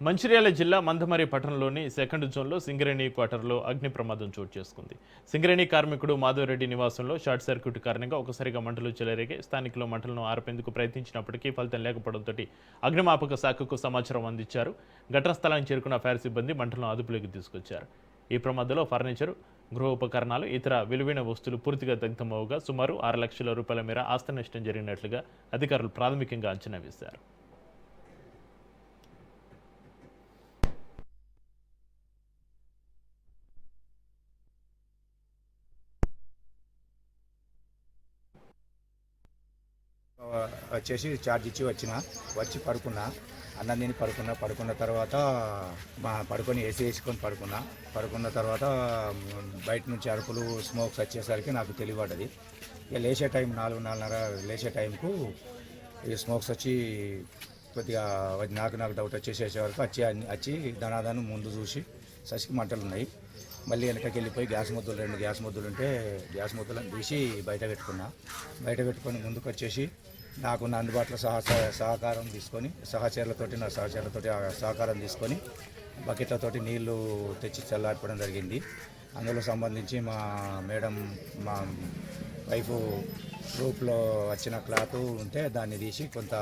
మంచిర్యాల జిల్లా మందమరి పట్టణంలోని సెకండ్ జోన్లో సింగరేణి క్వార్టర్లో అగ్ని ప్రమాదం చోటు చేసుకుంది. సింగరేణి కార్మికుడు మాధవరెడ్డి నివాసంలో షార్ట్ సర్క్యూట్ కారణంగా ఒకసారిగా మంటలు చెలరేగి స్థానికులు మంటలను ఆర్పేందుకు ప్రయత్నించినప్పటికీ ఫలితం లేకపోవడంతో అగ్నిమాపక శాఖకు సమాచారం అందించారు. ఘటనా స్థలానికి చేరుకున్న ఫైర్ సిబ్బంది మంటలను అదుపులోకి తీసుకొచ్చారు. ఈ ప్రమాదంలో ఫర్నిచర్, గృహోపకరణాలు, ఇతర విలువైన వస్తువులు పూర్తిగా దగ్ధమవగా సుమారు 6 లక్షల రూపాయల మేర ఆస్తి నష్టం జరిగినట్లుగా అధికారులు ప్రాథమికంగా అంచనా వేశారు. వచ్చేసి ఛార్జ్ ఇచ్చి వచ్చి పడుకున్నా. అన్నం తిని పడుకున్న తర్వాత పడుకొని ఏసీ వేసుకొని పడుకున్న తర్వాత బయట నుంచి అరుపులు, స్మోక్స్ వచ్చేసరికి నాకు తెలియబడ్డది. ఇక లేచే టైం 4:30 లేచే టైంకు ఈ స్మోక్స్ వచ్చి కొద్దిగా నాకు డౌట్ వచ్చేసే వరకు వచ్చి ధనాదనం ముందు చూసి ససికి మంటలు ఉన్నాయి. మళ్ళీ వెనకకి వెళ్ళిపోయి 2 గ్యాస్ మొద్దులు ఉంటే గ్యాస్ మొద్దులను తీసి బయట పెట్టుకొని ముందుకు వచ్చేసి నాకున్న అందుబాటులో సహకారం తీసుకొని నా సహచరులతోటి సహకారం తీసుకొని బకెట్లతోటి నీళ్లు తెచ్చి చల్లార్పడం జరిగింది. అందులో సంబంధించి మా మేడం, మా వైఫ్ గ్రూప్లో వచ్చిన క్లాత్ ఉంటే దాన్ని తీసి కొంత